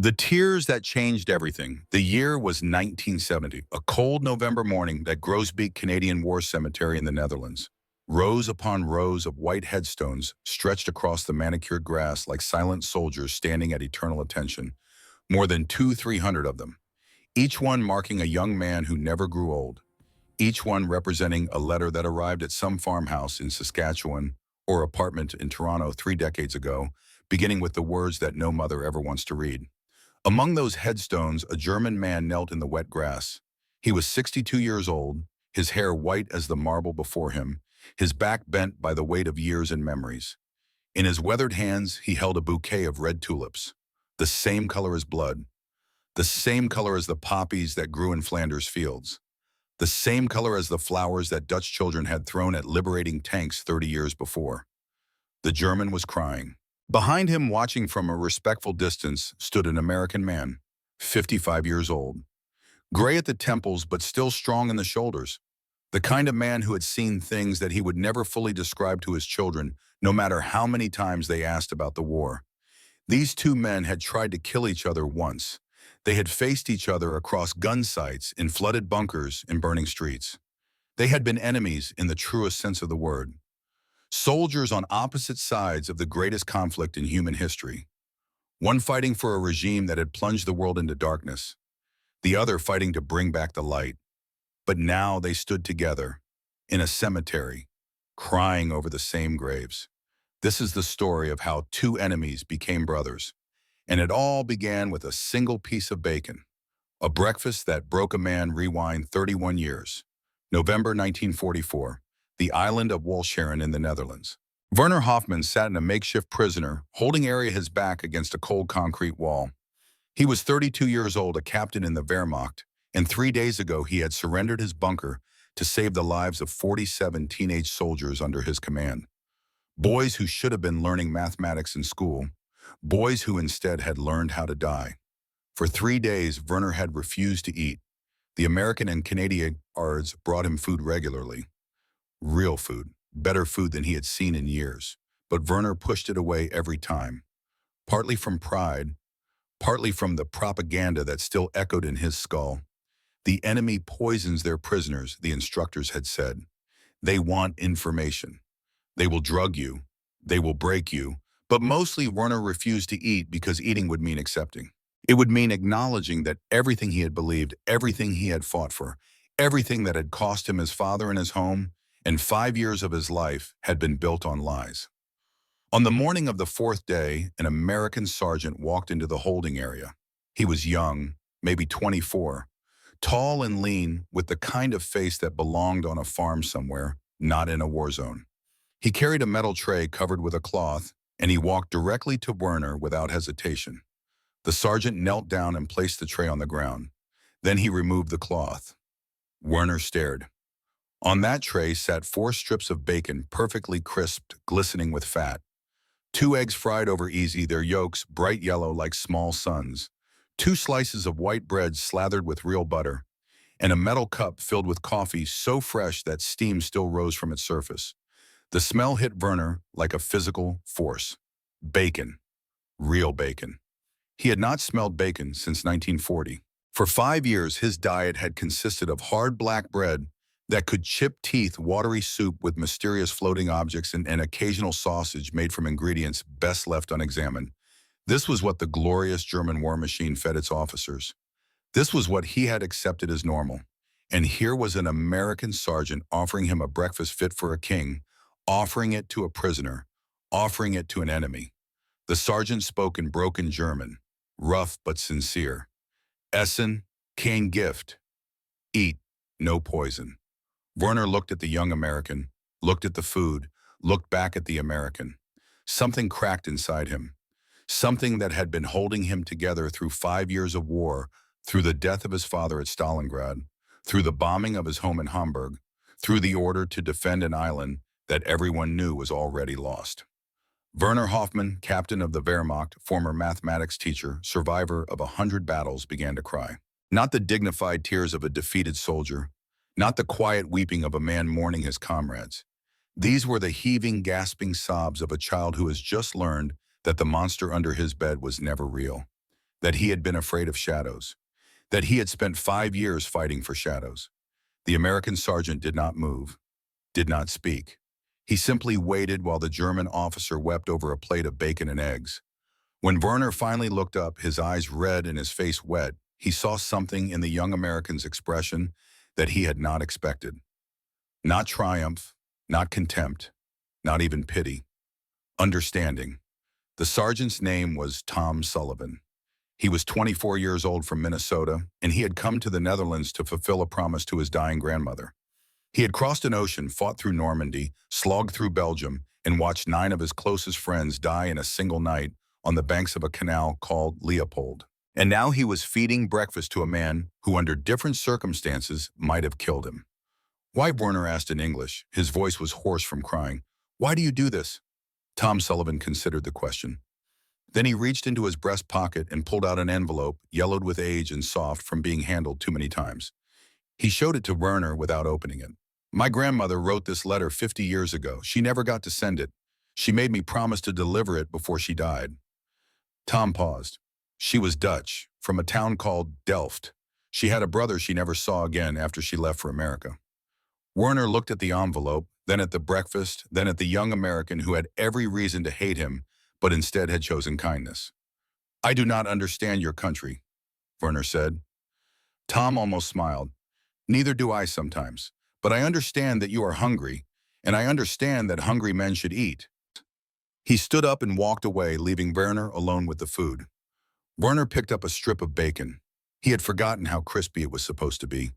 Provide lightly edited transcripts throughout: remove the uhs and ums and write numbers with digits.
The tears that changed everything. The year was 1970, a cold November morning at Grosbeek Canadian War Cemetery in the Netherlands. Rows upon rows of white headstones stretched across the manicured grass like silent soldiers standing at eternal attention. More than 300 of them, each one marking a young man who never grew old, each one representing a letter that arrived at some farmhouse in Saskatchewan or apartment in Toronto 3 decades ago, beginning with the words that no mother ever wants to read. Among those headstones, a German man knelt in the wet grass. He was 62 years old, his hair white as the marble before him, his back bent by the weight of years and memories. In his weathered hands, he held a bouquet of red tulips, the same color as blood, the same color as the poppies that grew in Flanders fields, the same color as the flowers that Dutch children had thrown at liberating tanks 30 years before. The German was crying. Behind him, watching from a respectful distance, stood an American man, 55 years old, gray at the temples but still strong in the shoulders, the kind of man who had seen things that he would never fully describe to his children, no matter how many times they asked about the war. These two men had tried to kill each other once. They had faced each other across gun sites, in flooded bunkers, in burning streets. They had been enemies in the truest sense of the word. Soldiers on opposite sides of the greatest conflict in human history. One fighting for a regime that had plunged the world into darkness, the other fighting to bring back the light. But now they stood together, in a cemetery, crying over the same graves. This is the story of how two enemies became brothers. And it all began with a single piece of bacon, a breakfast that broke a man. Rewind 31 years. November 1944. The island of Walcheren in the Netherlands. Werner Hoffman sat in a makeshift prisoner, holding area his back against a cold concrete wall. He was 32 years old, a captain in the Wehrmacht, and 3 days ago he had surrendered his bunker to save the lives of 47 teenage soldiers under his command. Boys who should have been learning mathematics in school, boys who instead had learned how to die. For 3 days, Werner had refused to eat. The American and Canadian guards brought him food regularly. Real food, better food than he had seen in years. But Werner pushed it away every time, partly from pride, partly from the propaganda that still echoed in his skull. The enemy poisons their prisoners, the instructors had said. They want information. They will drug you. They will break you. But mostly Werner refused to eat because eating would mean accepting. It would mean acknowledging that everything he had believed, everything he had fought for, everything that had cost him his father and his home, and 5 years of his life had been built on lies. On the morning of the fourth day, an American sergeant walked into the holding area. He was young, maybe 24, tall and lean, with the kind of face that belonged on a farm somewhere, not in a war zone. He carried a metal tray covered with a cloth, and he walked directly to Werner without hesitation. The sergeant knelt down and placed the tray on the ground. Then he removed the cloth. Werner stared. On that tray sat 4 strips of bacon, perfectly crisped, glistening with fat. 2 eggs fried over easy, their yolks bright yellow like small suns. 2 slices of white bread slathered with real butter. And a metal cup filled with coffee so fresh that steam still rose from its surface. The smell hit Werner like a physical force. Bacon. Real bacon. He had not smelled bacon since 1940. For 5 years, his diet had consisted of hard black bread that could chip teeth, watery soup with mysterious floating objects, and an occasional sausage made from ingredients best left unexamined. This was what the glorious German war machine fed its officers. This was what he had accepted as normal. And here was an American sergeant offering him a breakfast fit for a king, offering it to a prisoner, offering it to an enemy. The sergeant spoke in broken German, rough but sincere. Essen, kein Gift. Eat, no poison. Werner looked at the young American, looked at the food, looked back at the American. Something cracked inside him. Something that had been holding him together through 5 years of war, through the death of his father at Stalingrad, through the bombing of his home in Hamburg, through the order to defend an island that everyone knew was already lost. Werner Hoffman, captain of the Wehrmacht, former mathematics teacher, survivor of 100 battles, began to cry. Not the dignified tears of a defeated soldier, not the quiet weeping of a man mourning his comrades. These were the heaving, gasping sobs of a child who has just learned that the monster under his bed was never real. that he had been afraid of shadows, that he had spent 5 years fighting for shadows. The American sergeant did not move, did not speak. He simply waited while the German officer wept over a plate of bacon and eggs. When Werner finally looked up, his eyes red and his face wet, he saw something in the young American's expression that he had not expected. Not triumph, not contempt, not even pity. Understanding. The sergeant's name was Tom Sullivan. He was 24 years old from Minnesota, and he had come to the Netherlands to fulfill a promise to his dying grandmother. He had crossed an ocean, fought through Normandy, slogged through Belgium, and watched 9 of his closest friends die in a single night on the banks of a canal called Leopold. And now he was feeding breakfast to a man who, under different circumstances, might have killed him. Why? Werner asked in English. His voice was hoarse from crying. Why do you do this? Tom Sullivan considered the question. Then he reached into his breast pocket and pulled out an envelope, yellowed with age and soft from being handled too many times. He showed it to Werner without opening it. My grandmother wrote this letter 50 years ago. She never got to send it. She made me promise to deliver it before she died. Tom paused. She was Dutch, from a town called Delft. She had a brother she never saw again after she left for America. Werner looked at the envelope, then at the breakfast, then at the young American who had every reason to hate him, but instead had chosen kindness. I do not understand your country, Werner said. Tom almost smiled. Neither do I sometimes, but I understand that you are hungry, and I understand that hungry men should eat. He stood up and walked away, leaving Werner alone with the food. Werner picked up a strip of bacon. He had forgotten how crispy it was supposed to be,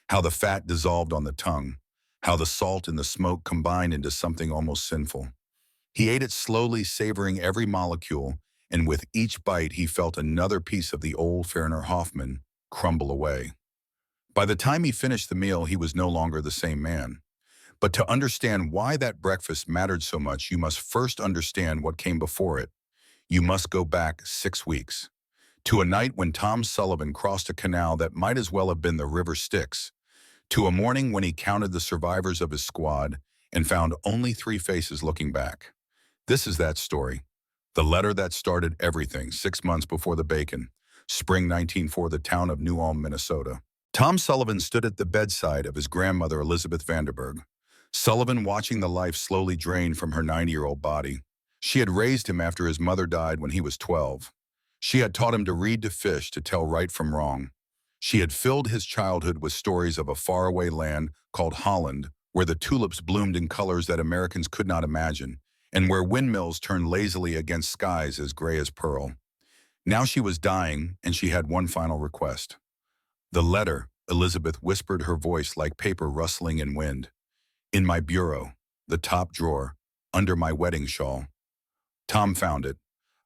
how the fat dissolved on the tongue, how the salt and the smoke combined into something almost sinful. He ate it slowly, savoring every molecule, and with each bite he felt another piece of the old Werner Hoffmann crumble away. By the time he finished the meal, he was no longer the same man. But to understand why that breakfast mattered so much, you must first understand what came before it. You must go back 6 weeks, to a night when Tom Sullivan crossed a canal that might as well have been the River Styx, to a morning when he counted the survivors of his squad and found only 3 faces looking back. This is that story. The letter that started everything 6 months before the bacon, spring 1904, the town of New Ulm, Minnesota. Tom Sullivan stood at the bedside of his grandmother, Elizabeth Vanderburg. Sullivan watching the life slowly drain from her 90-year-old body. She had raised him after his mother died when he was 12. She had taught him to read, to fish, to tell right from wrong. She had filled his childhood with stories of a faraway land called Holland, where the tulips bloomed in colors that Americans could not imagine, and where windmills turned lazily against skies as gray as pearl. Now she was dying, and she had one final request. The letter, Elizabeth whispered, her voice like paper rustling in wind. In my bureau, the top drawer, under my wedding shawl. Tom found it.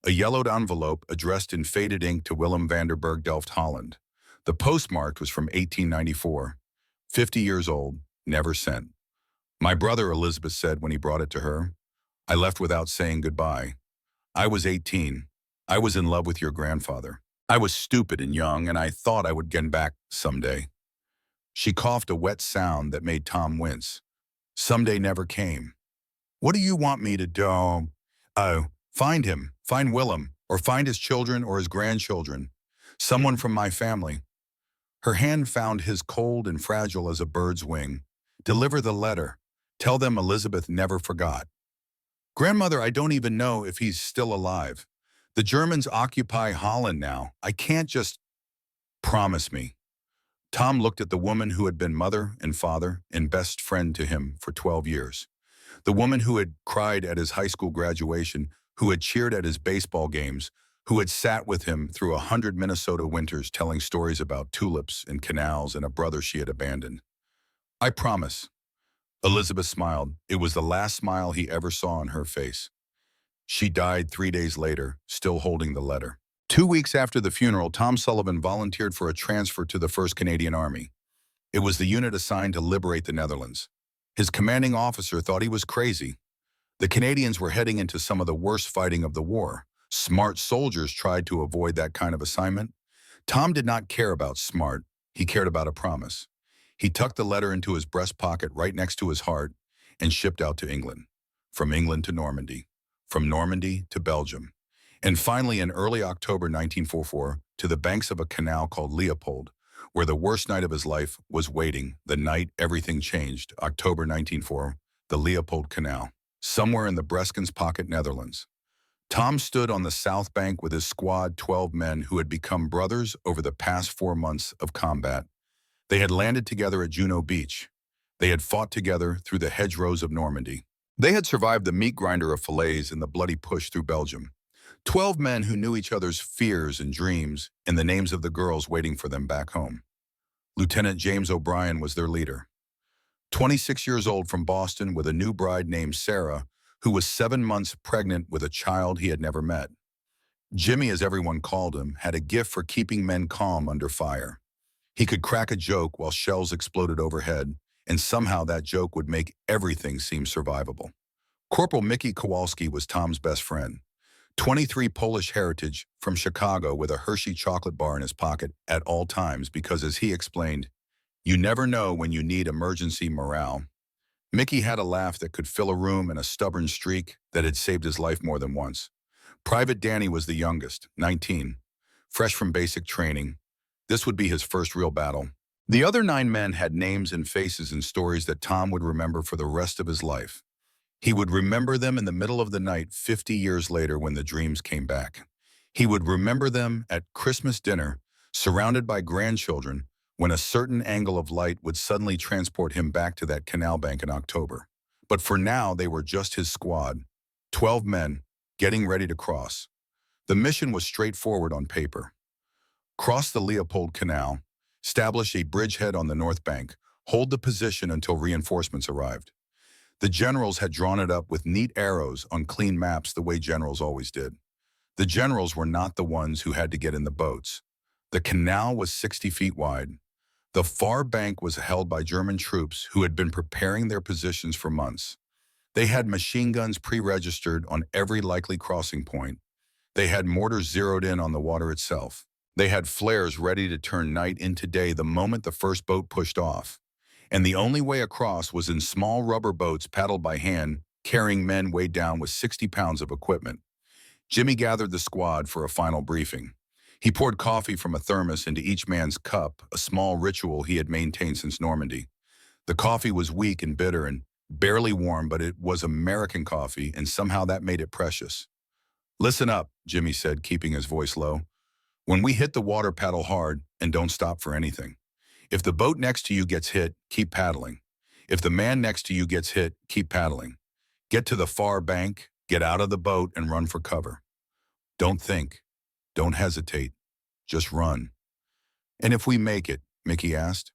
A yellowed envelope addressed in faded ink to Willem Vanderburg, Delft, Holland. The postmark was from 1894. 50 years old, never sent. My brother, Elizabeth said when he brought it to her. I left without saying goodbye. I was 18. I was in love with your grandfather. I was stupid and young, and I thought I would get back someday. She coughed a wet sound that made Tom wince. Someday never came. What do you want me to do? Oh, find him, find Willem, or find his children or his grandchildren. Someone from my family. Her hand found his cold and fragile as a bird's wing. Deliver the letter. Tell them Elizabeth never forgot. Grandmother, I don't even know if he's still alive. The Germans occupy Holland now. I can't just... Promise me. Tom looked at the woman who had been mother and father and best friend to him for 12 years. The woman who had cried at his high school graduation, who had cheered at his baseball games, who had sat with him through 100 Minnesota winters telling stories about tulips and canals and a brother she had abandoned. I promise. Elizabeth smiled. It was the last smile he ever saw on her face. She died 3 days later, still holding the letter. 2 weeks after the funeral, Tom Sullivan volunteered for a transfer to the 1st Canadian Army. It was the unit assigned to liberate the Netherlands. His commanding officer thought he was crazy. The Canadians were heading into some of the worst fighting of the war. Smart soldiers tried to avoid that kind of assignment. Tom did not care about smart. He cared about a promise. He tucked the letter into his breast pocket right next to his heart and shipped out to England. From England to Normandy. From Normandy to Belgium. And finally, in early October 1944, to the banks of a canal called Leopold, where the worst night of his life was waiting, the night everything changed, October 1904, the Leopold Canal, somewhere in the Breskens Pocket, Netherlands. Tom stood on the south bank with his squad, 12 men who had become brothers over the past 4 months of combat. They had landed together at Juno Beach. They had fought together through the hedgerows of Normandy. They had survived the meat grinder of Falaise and the bloody push through Belgium. 12 men who knew each other's fears and dreams and the names of the girls waiting for them back home. Lieutenant James O'Brien was their leader. 26 years old from Boston with a new bride named Sarah, who was 7 months pregnant with a child he had never met. Jimmy, as everyone called him, had a gift for keeping men calm under fire. He could crack a joke while shells exploded overhead, and somehow that joke would make everything seem survivable. Corporal Mickey Kowalski was Tom's best friend. 23 Polish heritage from Chicago with a Hershey chocolate bar in his pocket at all times because, as he explained, you never know when you need emergency morale. Mickey had a laugh that could fill a room and a stubborn streak that had saved his life more than once. Private Danny was the youngest, 19, fresh from basic training. This would be his first real battle. The other 9 men had names and faces and stories that Tom would remember for the rest of his life. He would remember them in the middle of the night 50 years later when the dreams came back. He would remember them at Christmas dinner, surrounded by grandchildren, when a certain angle of light would suddenly transport him back to that canal bank in October. But for now, they were just his squad, 12 men, getting ready to cross. The mission was straightforward on paper. Cross the Leopold Canal, establish a bridgehead on the north bank, hold the position until reinforcements arrived. The generals had drawn it up with neat arrows on clean maps the way generals always did. The generals were not the ones who had to get in the boats. The canal was 60 feet wide. The far bank was held by German troops who had been preparing their positions for months. They had machine guns pre-registered on every likely crossing point. They had mortars zeroed in on the water itself. They had flares ready to turn night into day the moment the first boat pushed off. And the only way across was in small rubber boats paddled by hand, carrying men weighed down with 60 pounds of equipment. Jimmy gathered the squad for a final briefing. He poured coffee from a thermos into each man's cup, a small ritual he had maintained since Normandy. The coffee was weak and bitter and barely warm, but it was American coffee, and somehow that made it precious. "Listen up," Jimmy said, keeping his voice low. "When we hit the water, paddle hard and don't stop for anything. If the boat next to you gets hit, keep paddling. If the man next to you gets hit, keep paddling. Get to the far bank, get out of the boat, and run for cover. Don't think. Don't hesitate. Just run." "And if we make it?" Mickey asked.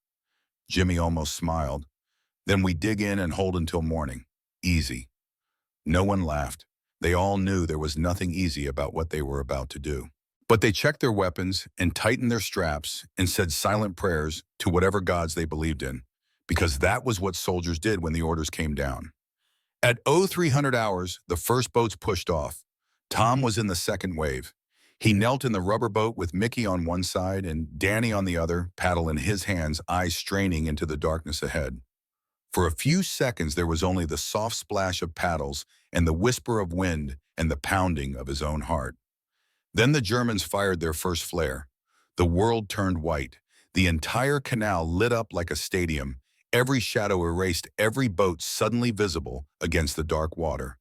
Jimmy almost smiled. "Then we dig in and hold until morning. Easy." No one laughed. They all knew there was nothing easy about what they were about to do. But they checked their weapons and tightened their straps and said silent prayers to whatever gods they believed in, because that was what soldiers did when the orders came down. At 0300 hours, the first boats pushed off. Tom was in the second wave. He knelt in the rubber boat with Mickey on one side and Danny on the other, paddle in his hands, eyes straining into the darkness ahead. For a few seconds, there was only the soft splash of paddles and the whisper of wind and the pounding of his own heart. Then the Germans fired their first flare. The world turned white. The entire canal lit up like a stadium. Every shadow erased every boat suddenly visible against the dark water.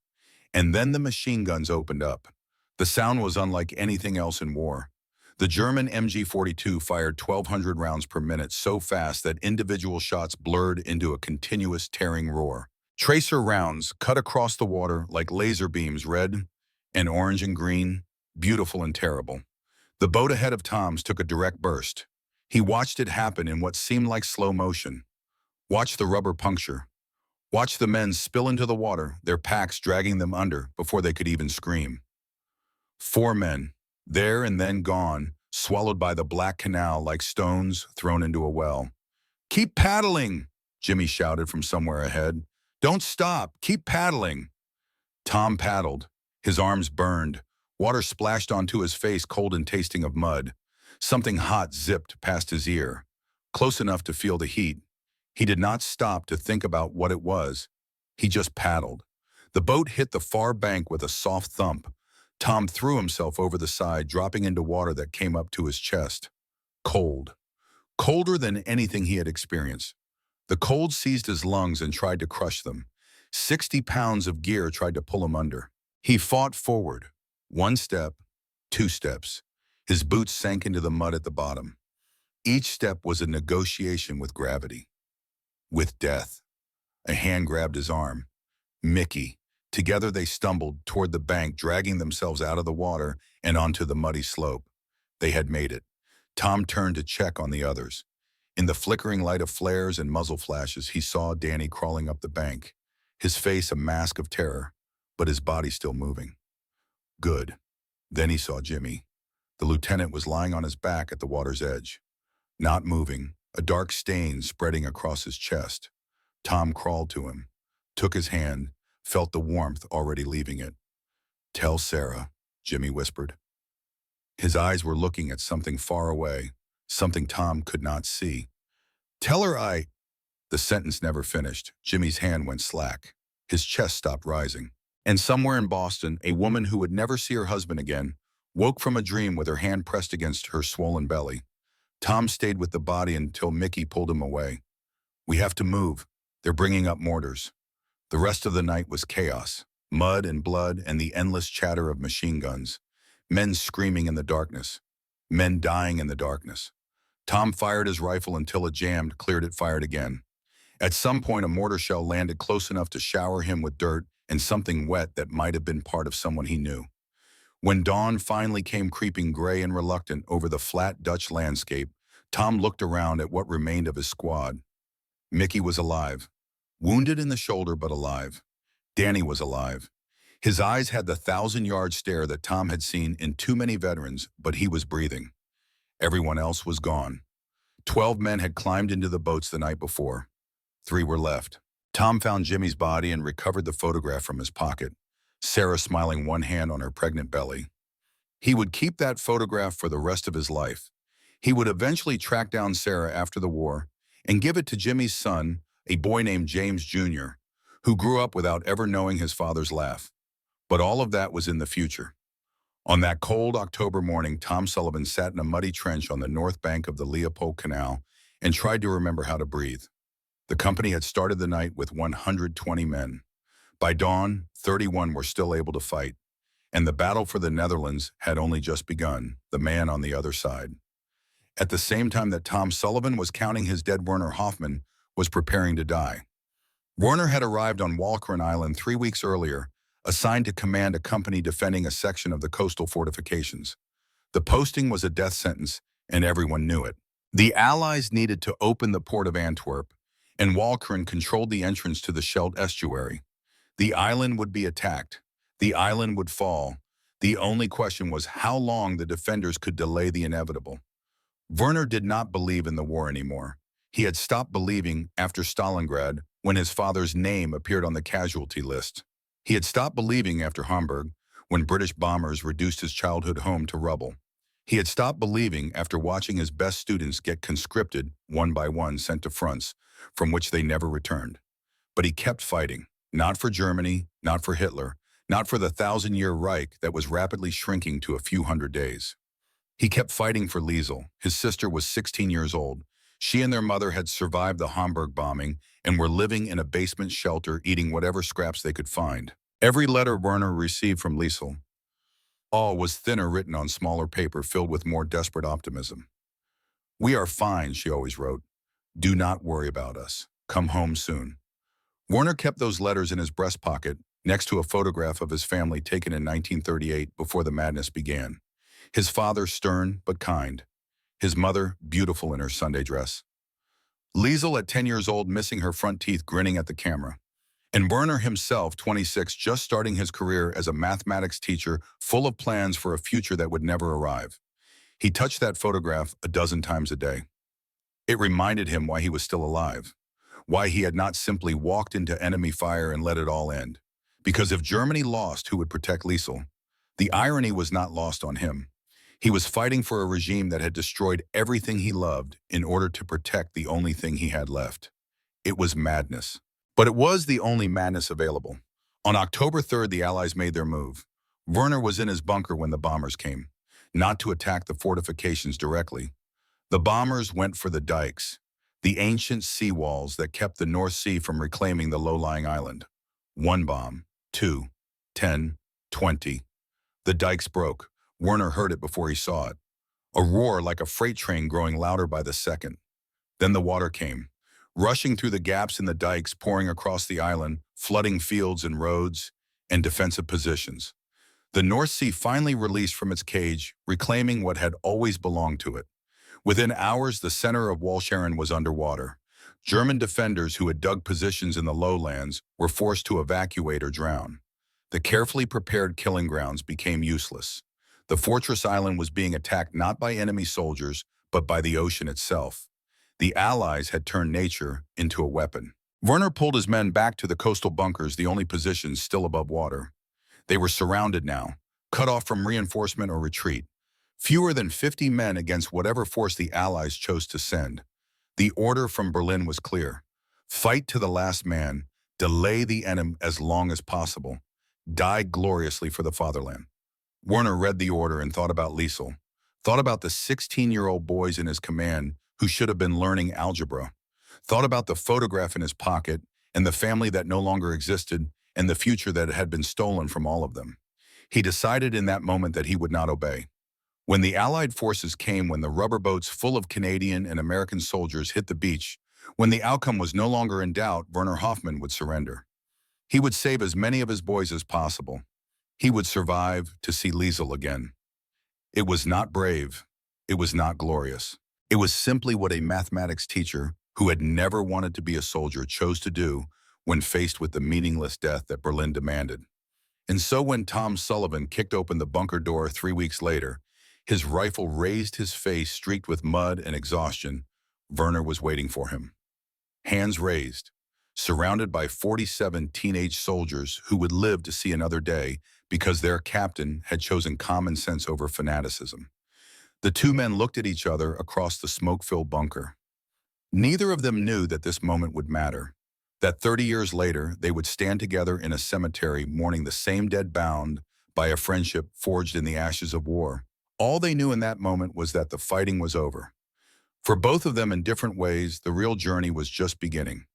And then the machine guns opened up. The sound was unlike anything else in war. The German MG-42 fired 1,200 rounds per minute so fast that individual shots blurred into a continuous tearing roar. Tracer rounds cut across the water like laser beams, red and orange and green, beautiful and terrible. The boat ahead of Tom's took a direct burst. He watched it happen in what seemed like slow motion. Watched the rubber puncture. Watched the men spill into the water, their packs dragging them under before they could even scream. 4 men, there and then gone, swallowed by the black canal like stones thrown into a well. "Keep paddling," Jimmy shouted from somewhere ahead. "Don't stop, keep paddling." Tom paddled. His arms burned. Water splashed onto his face, cold and tasting of mud. Something hot zipped past his ear, close enough to feel the heat. He did not stop to think about what it was. He just paddled. The boat hit the far bank with a soft thump. Tom threw himself over the side, dropping into water that came up to his chest. Cold. Colder than anything he had experienced. The cold seized his lungs and tried to crush them. 60 pounds of gear tried to pull him under. He fought forward. 1 step, 2 steps. His boots sank into the mud at the bottom. Each step was a negotiation with gravity. With death. A hand grabbed his arm. Mickey. Together they stumbled toward the bank, dragging themselves out of the water and onto the muddy slope. They had made it. Tom turned to check on the others. In the flickering light of flares and muzzle flashes, he saw Danny crawling up the bank, his face a mask of terror, but his body still moving. Good. Then he saw Jimmy. The lieutenant was lying on his back at the water's edge. Not moving, a dark stain spreading across his chest. Tom crawled to him, took his hand, felt the warmth already leaving it. "Tell Sarah," Jimmy whispered. His eyes were looking at something far away, something Tom could not see. "Tell her I—" The sentence never finished. Jimmy's hand went slack. His chest stopped rising. And somewhere in Boston, a woman who would never see her husband again woke from a dream with her hand pressed against her swollen belly. Tom stayed with the body until Mickey pulled him away. "We have to move. They're bringing up mortars." The rest of the night was chaos. Mud and blood and the endless chatter of machine guns. Men screaming in the darkness. Men dying in the darkness. Tom fired his rifle until it jammed, cleared it, fired again. At some point, a mortar shell landed close enough to shower him with dirt and something wet that might have been part of someone he knew. When dawn finally came creeping gray and reluctant over the flat Dutch landscape, Tom looked around at what remained of his squad. Mickey was alive. Wounded in the shoulder, but alive. Danny was alive. His eyes had the 1,000-yard stare that Tom had seen in too many veterans, but he was breathing. Everyone else was gone. 12 men had climbed into the boats the night before. 3 were left. Tom found Jimmy's body and recovered the photograph from his pocket, Sarah smiling, one hand on her pregnant belly. He would keep that photograph for the rest of his life. He would eventually track down Sarah after the war and give it to Jimmy's son, a boy named James Jr., who grew up without ever knowing his father's laugh. But all of that was in the future. On that cold October morning, Tom Sullivan sat in a muddy trench on the north bank of the Leopold Canal and tried to remember how to breathe. The company had started the night with 120 men. By dawn, 31 were still able to fight, and the battle for the Netherlands had only just begun, the man on the other side. At the same time that Tom Sullivan was counting his dead, Werner Hoffman was preparing to die. Werner had arrived on Walcheren Island 3 weeks earlier, assigned to command a company defending a section of the coastal fortifications. The posting was a death sentence, and everyone knew it. The Allies needed to open the port of Antwerp, and Walcheren controlled the entrance to the Scheldt estuary. The island would be attacked. The island would fall. The only question was how long the defenders could delay the inevitable. Werner did not believe in the war anymore. He had stopped believing after Stalingrad, when his father's name appeared on the casualty list. He had stopped believing after Hamburg, when British bombers reduced his childhood home to rubble. He had stopped believing after watching his best students get conscripted, one by one, sent to fronts from which they never returned. But he kept fighting, not for Germany, not for Hitler, not for the 1,000-year Reich that was rapidly shrinking to a few hundred days. He kept fighting for Liesel. His sister was 16 years old. She and their mother had survived the Hamburg bombing and were living in a basement shelter, eating whatever scraps they could find. Every letter Werner received from Liesel, all was thinner, written on smaller paper, filled with more desperate optimism. "We are fine," she always wrote. "Do not worry about us. Come home soon." Werner kept those letters in his breast pocket, next to a photograph of his family taken in 1938 before the madness began. His father, stern but kind. His mother, beautiful in her Sunday dress. Liesel, at 10 years old, missing her front teeth, grinning at the camera. And Werner himself, 26, just starting his career as a mathematics teacher, full of plans for a future that would never arrive. He touched that photograph a dozen times a day. It reminded him why he was still alive, why he had not simply walked into enemy fire and let it all end. Because if Germany lost, who would protect Liesel? The irony was not lost on him. He was fighting for a regime that had destroyed everything he loved in order to protect the only thing he had left. It was madness. But it was the only madness available. On October 3rd, the Allies made their move. Werner was in his bunker when the bombers came, not to attack the fortifications directly. The bombers went for the dikes, the ancient seawalls that kept the North Sea from reclaiming the low-lying island. One bomb, two, 10, 20. The dikes broke. Werner heard it before he saw it. A roar like a freight train growing louder by the second. Then the water came, rushing through the gaps in the dikes, pouring across the island, flooding fields and roads and defensive positions. The North Sea finally released from its cage, reclaiming what had always belonged to it. Within hours, the center of Walcheren was underwater. German defenders who had dug positions in the lowlands were forced to evacuate or drown. The carefully prepared killing grounds became useless. The fortress island was being attacked not by enemy soldiers, but by the ocean itself. The Allies had turned nature into a weapon. Werner pulled his men back to the coastal bunkers, the only positions still above water. They were surrounded now, cut off from reinforcement or retreat. Fewer than 50 men against whatever force the Allies chose to send. The order from Berlin was clear. Fight to the last man, delay the enemy as long as possible, die gloriously for the fatherland. Werner read the order and thought about Liesel, thought about the 16-year-old boys in his command who should have been learning algebra, thought about the photograph in his pocket and the family that no longer existed and the future that had been stolen from all of them. He decided in that moment that he would not obey. When the Allied forces came, when the rubber boats full of Canadian and American soldiers hit the beach, when the outcome was no longer in doubt, Werner Hoffmann would surrender. He would save as many of his boys as possible. He would survive to see Liesel again. It was not brave. It was not glorious. It was simply what a mathematics teacher who had never wanted to be a soldier chose to do when faced with the meaningless death that Berlin demanded. And so when Tom Sullivan kicked open the bunker door 3 weeks later, his rifle raised, his face streaked with mud and exhaustion, Werner was waiting for him. Hands raised, surrounded by 47 teenage soldiers who would live to see another day because their captain had chosen common sense over fanaticism. The two men looked at each other across the smoke-filled bunker. Neither of them knew that this moment would matter, that 30 years later they would stand together in a cemetery mourning the same dead bound by a friendship forged in the ashes of war. All they knew in that moment was that the fighting was over. For both of them in different ways, the real journey was just beginning.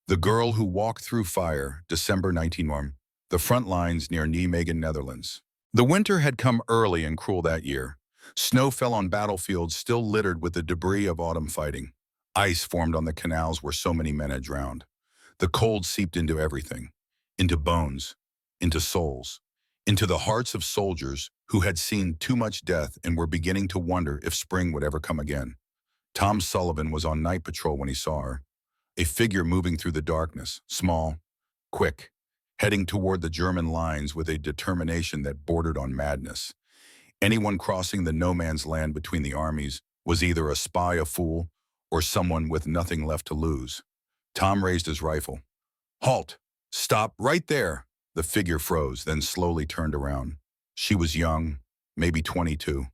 The girl who walked through fire, December 1901, the front lines near Nijmegen, Netherlands. The winter had come early and cruel that year. Snow fell on battlefields still littered with the debris of autumn fighting. Ice formed on the canals where so many men had drowned. The cold seeped into everything, into bones, into souls, into the hearts of soldiers who had seen too much death and were beginning to wonder if spring would ever come again. Tom Sullivan was on night patrol when he saw her, a figure moving through the darkness, small, quick, heading toward the German lines with a determination that bordered on madness. Anyone crossing the no-man's land between the armies was either a spy, a fool, or someone with nothing left to lose. Tom raised his rifle. "Halt! Stop right there!" The figure froze, then slowly turned around. She was young, maybe 22.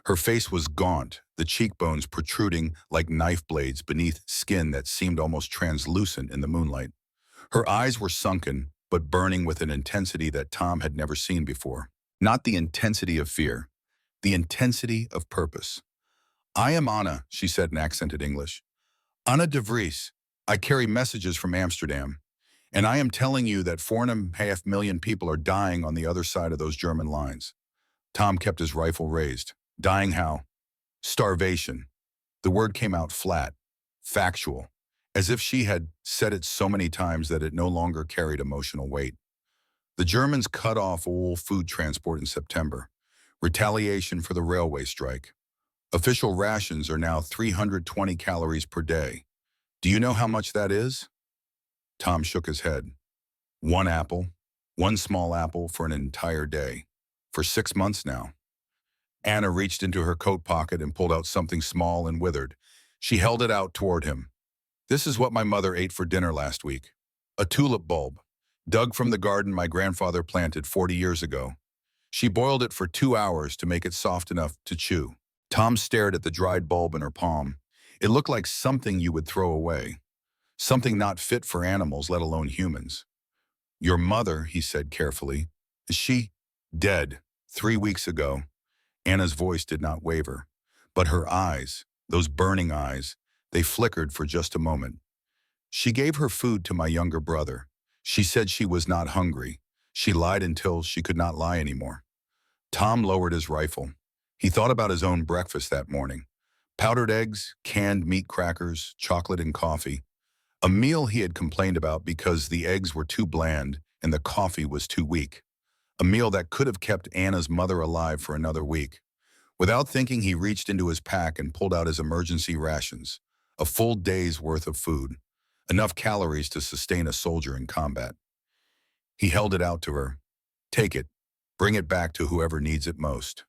Her face was gaunt, the cheekbones protruding like knife blades beneath skin that seemed almost translucent in the moonlight. Her eyes were sunken, but burning with an intensity that Tom had never seen before. Not the intensity of fear, the intensity of purpose. "I am Anna," she said in accented English. "Anna de Vries. I carry messages from Amsterdam. And I am telling you that 4.5 million people are dying on the other side of those German lines." Tom kept his rifle raised. Dying how? Starvation. The word came out flat, factual, as if she had said it so many times that it no longer carried emotional weight. The Germans cut off all food transport in September. Retaliation for the railway strike. Official rations are now 320 calories per day. Do you know how much that is? Tom shook his head. One apple, one small apple for an entire day. For 6 months now. Anna reached into her coat pocket and pulled out something small and withered. She held it out toward him. "This is what my mother ate for dinner last week. A tulip bulb, dug from the garden my grandfather planted 40 years ago. She boiled it for 2 hours to make it soft enough to chew." Tom stared at the dried bulb in her palm. It looked like something you would throw away. Something not fit for animals, let alone humans. "Your mother," he said carefully, "is she Dead 3 weeks ago. Anna's voice did not waver, but her eyes, those burning eyes, they flickered for just a moment. She gave her food to my younger brother. She said she was not hungry. She lied until she could not lie anymore. Tom lowered his rifle. He thought about his own breakfast that morning. Powdered eggs, canned meat crackers, chocolate and coffee. A meal he had complained about because the eggs were too bland and the coffee was too weak. A meal that could have kept Anna's mother alive for another week. Without thinking, he reached into his pack and pulled out his emergency rations. A full day's worth of food. Enough calories to sustain a soldier in combat. He held it out to her. Take it. Bring it back to whoever needs it most.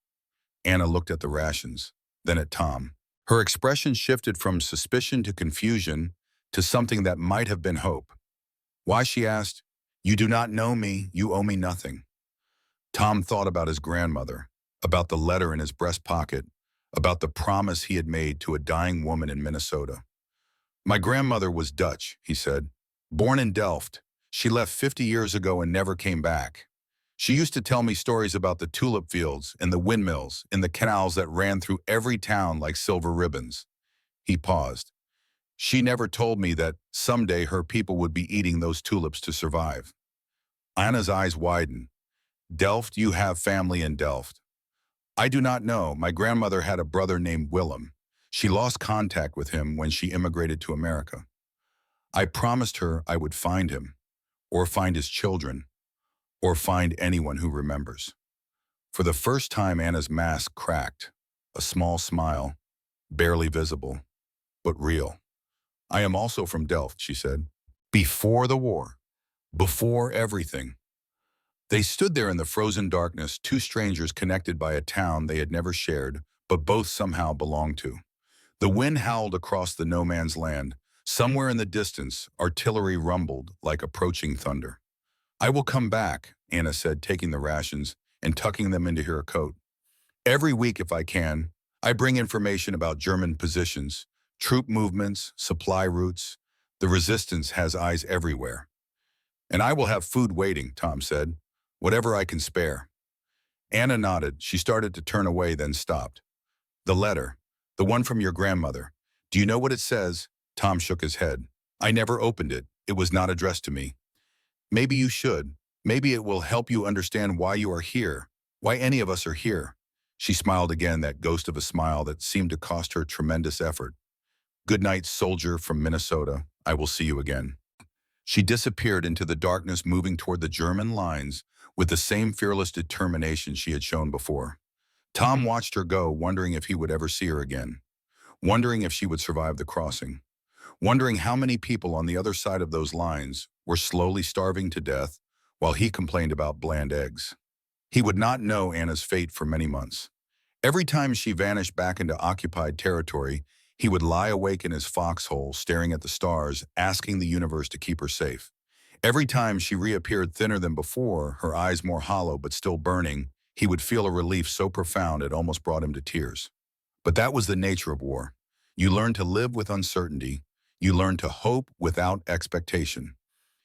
Anna looked at the rations, then at Tom. Her expression shifted from suspicion to confusion to something that might have been hope. Why, she asked. You do not know me, you owe me nothing. Tom thought about his grandmother, about the letter in his breast pocket, about the promise he had made to a dying woman in Minnesota. My grandmother was Dutch, he said. Born in Delft, she left 50 years ago and never came back. She used to tell me stories about the tulip fields and the windmills and the canals that ran through every town like silver ribbons. He paused. She never told me that someday her people would be eating those tulips to survive. Anna's eyes widened. Delft, you have family in Delft. I do not know. My grandmother had a brother named Willem. She lost contact with him when she immigrated to America. I promised her I would find him, or find his children, or find anyone who remembers. For the first time, Anna's mask cracked, a small smile, barely visible, but real. I am also from Delft, she said. Before the war, before everything. They stood there in the frozen darkness, two strangers connected by a town they had never shared, but both somehow belonged to. The wind howled across the no man's land. Somewhere in the distance, artillery rumbled like approaching thunder. I will come back, Anna said, taking the rations and tucking them into her coat. Every week if I can, I bring information about German positions, troop movements, supply routes. The resistance has eyes everywhere. And I will have food waiting, Tom said, whatever I can spare. Anna nodded. She started to turn away, then stopped. The letter, the one from your grandmother. Do you know what it says? Tom shook his head. I never opened it. It was not addressed to me. Maybe you should. Maybe it will help you understand why you are here, why any of us are here. She smiled again, that ghost of a smile that seemed to cost her tremendous effort. Good night, soldier from Minnesota. I will see you again. She disappeared into the darkness, moving toward the German lines with the same fearless determination she had shown before. Tom watched her go, wondering if he would ever see her again, wondering if she would survive the crossing, wondering how many people on the other side of those lines were slowly starving to death while he complained about bland eggs. He would not know Anna's fate for many months. Every time she vanished back into occupied territory, he would lie awake in his foxhole, staring at the stars, asking the universe to keep her safe. Every time she reappeared thinner than before, her eyes more hollow but still burning, he would feel a relief so profound it almost brought him to tears. But that was the nature of war. You learn to live with uncertainty. You learn to hope without expectation.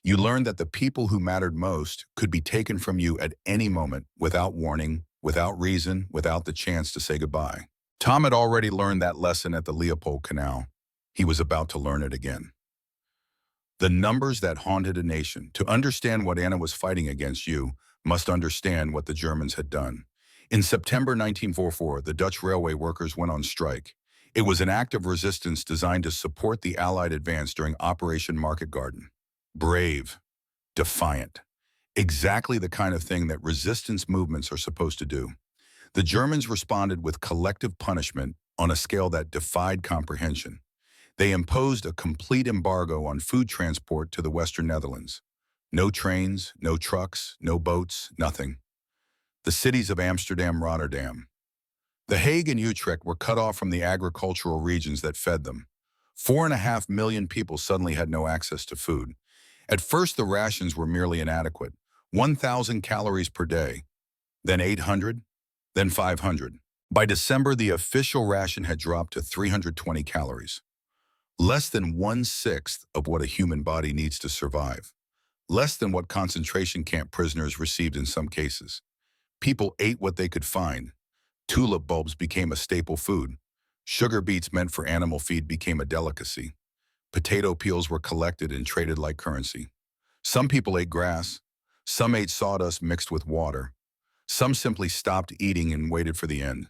You learn that the people who mattered most could be taken from you at any moment without warning, without reason, without the chance to say goodbye. Tom had already learned that lesson at the Leopold Canal. He was about to learn it again. The numbers that haunted a nation. To understand what Anna was fighting against, you must understand what the Germans had done. In September 1944, the Dutch railway workers went on strike. It was an act of resistance designed to support the Allied advance during Operation Market Garden. Brave, defiant, exactly the kind of thing that resistance movements are supposed to do. The Germans responded with collective punishment on a scale that defied comprehension. They imposed a complete embargo on food transport to the Western Netherlands. No trains, no trucks, no boats, nothing. The cities of Amsterdam, Rotterdam, The Hague and Utrecht were cut off from the agricultural regions that fed them. 4.5 million people suddenly had no access to food. At first, the rations were merely inadequate. 1,000 calories per day, then 800, then 500. By December, the official ration had dropped to 320 calories. Less than 1/6 of what a human body needs to survive. Less than what concentration camp prisoners received in some cases. People ate what they could find. Tulip bulbs became a staple food. Sugar beets meant for animal feed became a delicacy. Potato peels were collected and traded like currency. Some people ate grass. Some ate sawdust mixed with water. Some simply stopped eating and waited for the end.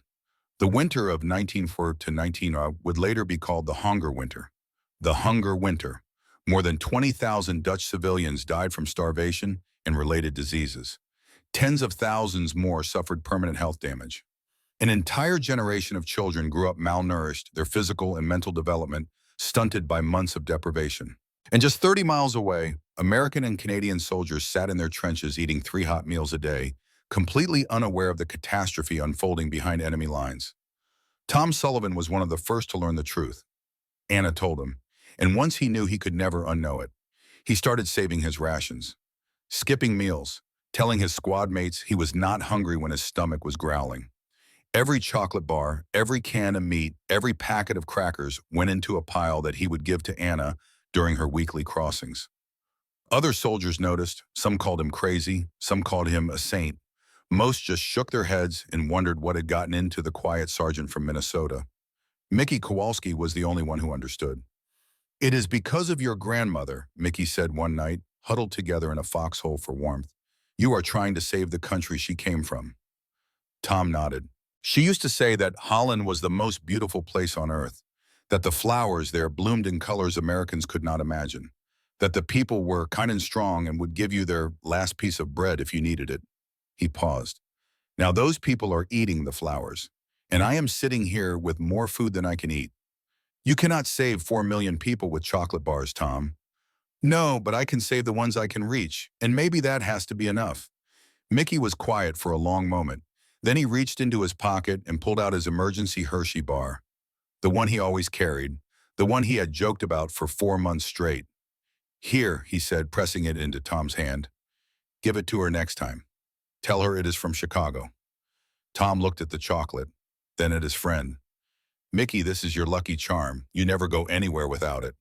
The winter of 1904 to 19 would later be called the Hunger Winter. The Hunger Winter. More than 20,000 Dutch civilians died from starvation and related diseases. Tens of thousands more suffered permanent health damage. An entire generation of children grew up malnourished, their physical and mental development stunted by months of deprivation. And just 30 miles away, American and Canadian soldiers sat in their trenches eating 3 hot meals a day, completely unaware of the catastrophe unfolding behind enemy lines. Tom Sullivan was one of the first to learn the truth. Anna told him, and once he knew he could never unknow it, he started saving his rations, skipping meals, telling his squad mates he was not hungry when his stomach was growling. Every chocolate bar, every can of meat, every packet of crackers went into a pile that he would give to Anna during her weekly crossings. Other soldiers noticed, some called him crazy, some called him a saint. Most just shook their heads and wondered what had gotten into the quiet sergeant from Minnesota. Mickey Kowalski was the only one who understood. "It is because of your grandmother," Mickey said one night, huddled together in a foxhole for warmth. "You are trying to save the country she came from." Tom nodded. "She used to say that Holland was the most beautiful place on earth, that the flowers there bloomed in colors Americans could not imagine, that the people were kind and strong and would give you their last piece of bread if you needed it." He paused. "Now those people are eating the flowers, and I am sitting here with more food than I can eat. You cannot save 4 million people with chocolate bars, Tom." "No, but I can save the ones I can reach, and maybe that has to be enough." Mickey was quiet for a long moment. Then he reached into his pocket and pulled out his emergency Hershey bar, the one he always carried, the one he had joked about for 4 months straight. "Here," he said, pressing it into Tom's hand. "Give it to her next time. Tell her it is from Chicago." Tom looked at the chocolate, then at his friend. "Mickey, this is your lucky charm. You never go anywhere without it."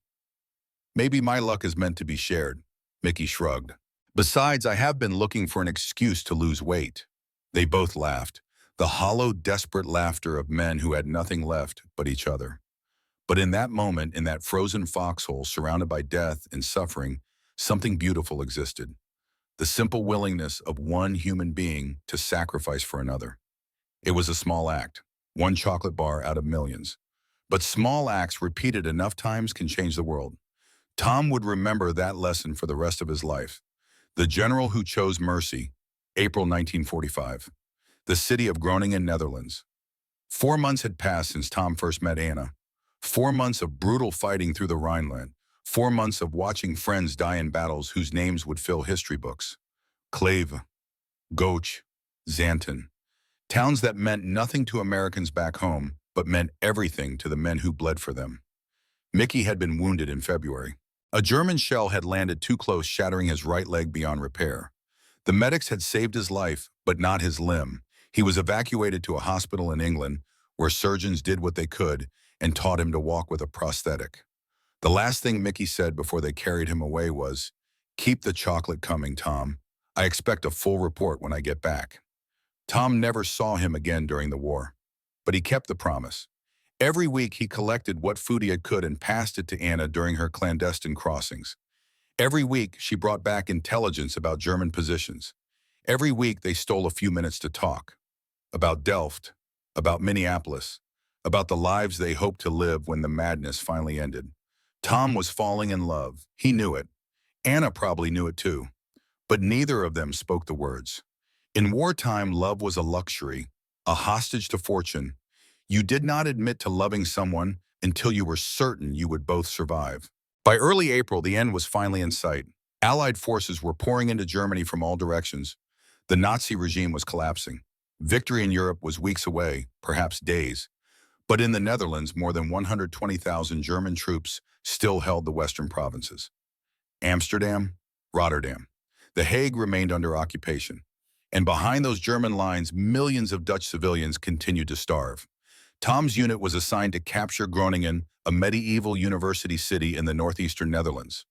"Maybe my luck is meant to be shared," Mickey shrugged. "Besides, I have been looking for an excuse to lose weight." They both laughed, the hollow, desperate laughter of men who had nothing left but each other. But in that moment, in that frozen foxhole surrounded by death and suffering, something beautiful existed. The simple willingness of one human being to sacrifice for another. It was a small act, one chocolate bar out of millions. But small acts repeated enough times can change the world. Tom would remember that lesson for the rest of his life. The general who chose mercy, April 1945. The city of Groningen, Netherlands. 4 months had passed since Tom first met Anna. 4 months of brutal fighting through the Rhineland. 4 months of watching friends die in battles whose names would fill history books. Kleve, Goch, Xanten. Towns that meant nothing to Americans back home, but meant everything to the men who bled for them. Mickey had been wounded in February. A German shell had landed too close, shattering his right leg beyond repair. The medics had saved his life, but not his limb. He was evacuated to a hospital in England, where surgeons did what they could and taught him to walk with a prosthetic. The last thing Mickey said before they carried him away was, "Keep the chocolate coming, Tom. I expect a full report when I get back." Tom never saw him again during the war, but he kept the promise. Every week he collected what food he could and passed it to Anna during her clandestine crossings. Every week she brought back intelligence about German positions. Every week they stole a few minutes to talk. About Delft, about Minneapolis, about the lives they hoped to live when the madness finally ended. Tom was falling in love. He knew it. Anna probably knew it too. But neither of them spoke the words. In wartime, love was a luxury, a hostage to fortune. You did not admit to loving someone until you were certain you would both survive. By early April, the end was finally in sight. Allied forces were pouring into Germany from all directions. The Nazi regime was collapsing. Victory in Europe was weeks away, perhaps days. But in the Netherlands, more than 120,000 German troops still held the western provinces. Amsterdam, Rotterdam. The Hague remained under occupation. And behind those German lines, millions of Dutch civilians continued to starve. Tom's unit was assigned to capture Groningen, a medieval university city in the northeastern Netherlands.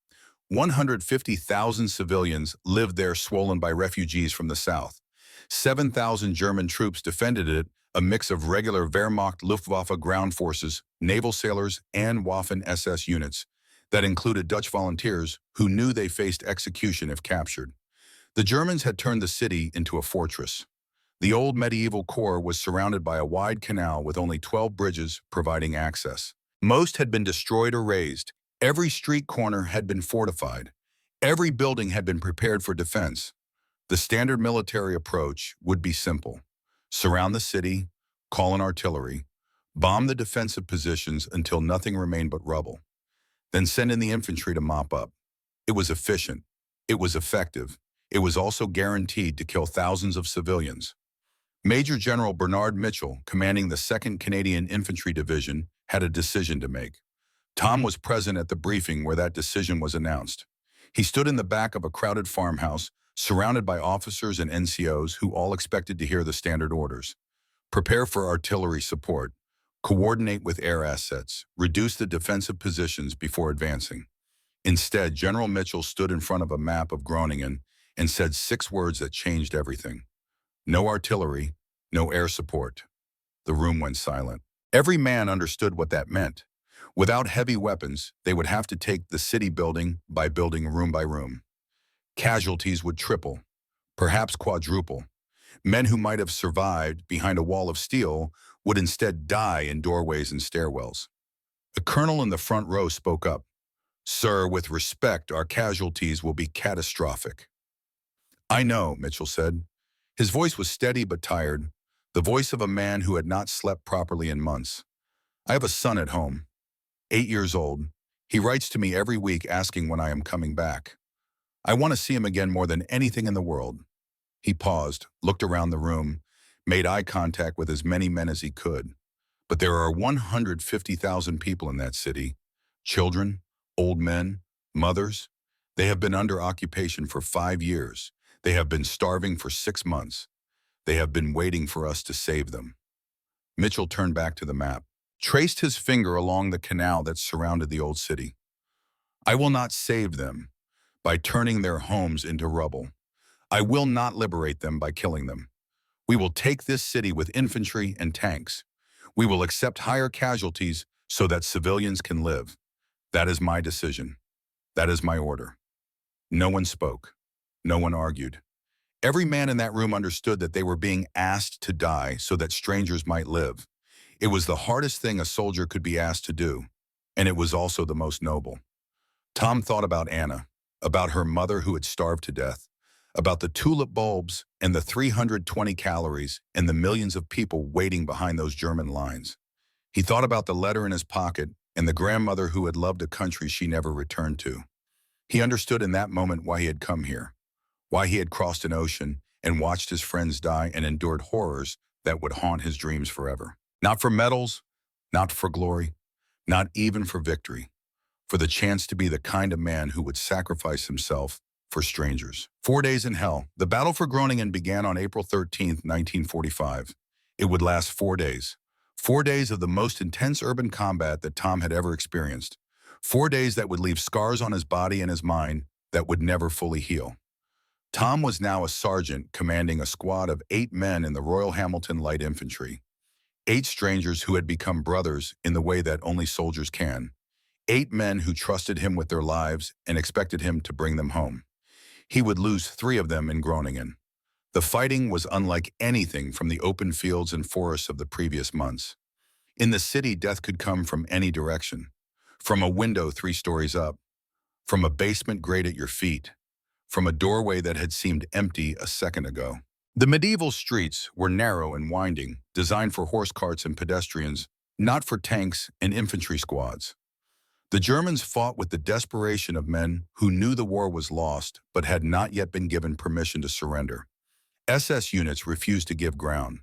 150,000 civilians lived there, swollen by refugees from the south. 7,000 German troops defended it, a mix of regular Wehrmacht Luftwaffe ground forces, naval sailors, and Waffen-SS units that included Dutch volunteers who knew they faced execution if captured. The Germans had turned the city into a fortress. The old medieval core was surrounded by a wide canal with only 12 bridges providing access. Most had been destroyed or razed. Every street corner had been fortified. Every building had been prepared for defense. The standard military approach would be simple. Surround the city, call in artillery, bomb the defensive positions until nothing remained but rubble. Then send in the infantry to mop up. It was efficient. It was effective. It was also guaranteed to kill thousands of civilians. Major General Bernard Mitchell, commanding the 2nd Canadian Infantry Division, had a decision to make. Tom was present at the briefing where that decision was announced. He stood in the back of a crowded farmhouse, surrounded by officers and NCOs who all expected to hear the standard orders. Prepare for artillery support. Coordinate with air assets. Reduce the defensive positions before advancing. Instead, General Mitchell stood in front of a map of Groningen and said 6 words that changed everything. No artillery, no air support. The room went silent. Every man understood what that meant. Without heavy weapons, they would have to take the city building by building, room by room. Casualties would triple, perhaps quadruple. Men who might have survived behind a wall of steel would instead die in doorways and stairwells. The colonel in the front row spoke up. "Sir, with respect, our casualties will be catastrophic." "I know," Mitchell said. His voice was steady but tired, the voice of a man who had not slept properly in months. "I have a son at home, 8 years old. He writes to me every week asking when I am coming back. I want to see him again more than anything in the world." He paused, looked around the room, made eye contact with as many men as he could. But there are 150,000 people in that city. Children, old men, mothers. They have been under occupation for 5 years. They have been starving for 6 months. They have been waiting for us to save them. Mitchell turned back to the map, traced his finger along the canal that surrounded the old city. "I will not save them by turning their homes into rubble. I will not liberate them by killing them. We will take this city with infantry and tanks. We will accept higher casualties so that civilians can live. That is my decision. That is my order." No one spoke. No one argued. Every man in that room understood that they were being asked to die so that strangers might live. It was the hardest thing a soldier could be asked to do, and it was also the most noble. Tom thought about Anna, about her mother who had starved to death, about the tulip bulbs and the 320 calories and the millions of people waiting behind those German lines. He thought about the letter in his pocket and the grandmother who had loved a country she never returned to. He understood in that moment why he had come here, why he had crossed an ocean and watched his friends die and endured horrors that would haunt his dreams forever. Not for medals, not for glory, not even for victory, for the chance to be the kind of man who would sacrifice himself for strangers. 4 days in hell. The battle for Groningen began on April 13th, 1945. It would last 4 days. 4 days of the most intense urban combat that Tom had ever experienced. 4 days that would leave scars on his body and his mind that would never fully heal. Tom was now a sergeant commanding a squad of 8 men in the Royal Hamilton Light Infantry. 8 strangers who had become brothers in the way that only soldiers can. 8 men who trusted him with their lives and expected him to bring them home. He would lose 3 of them in Groningen. The fighting was unlike anything from the open fields and forests of the previous months. In the city, death could come from any direction. From a window 3 stories up, from a basement grate at your feet, from a doorway that had seemed empty a second ago. The medieval streets were narrow and winding, designed for horse carts and pedestrians, not for tanks and infantry squads. The Germans fought with the desperation of men who knew the war was lost but had not yet been given permission to surrender. SS units refused to give ground.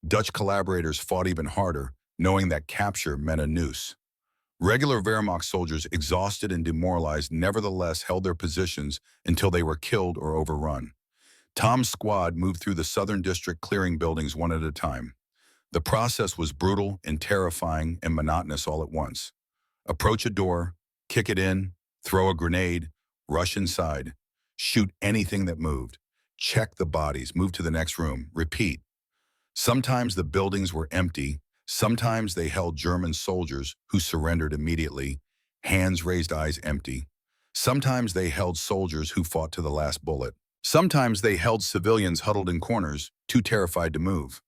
Dutch collaborators fought even harder, knowing that capture meant a noose. Regular Wehrmacht soldiers, exhausted and demoralized, nevertheless held their positions until they were killed or overrun. Tom's squad moved through the southern district, clearing buildings one at a time. The process was brutal and terrifying and monotonous all at once. Approach a door, kick it in, throw a grenade, rush inside, shoot anything that moved. Check the bodies, move to the next room, repeat. Sometimes the buildings were empty. Sometimes they held German soldiers who surrendered immediately, hands raised, eyes empty. Sometimes they held soldiers who fought to the last bullet. Sometimes they held civilians huddled in corners, too terrified to move.